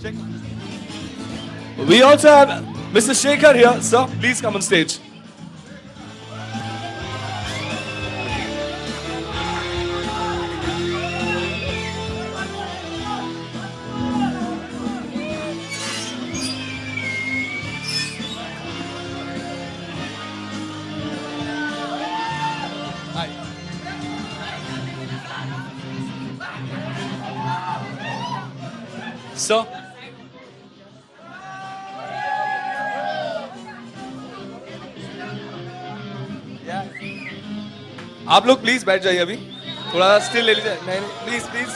We also have Mr. Shekhar here. Sir, please come on stage. Sir, आप लोग please बैठ जाइए अभी, थोड़ा स्टिल ले लीजिए. नहीं प्लीज प्लीज.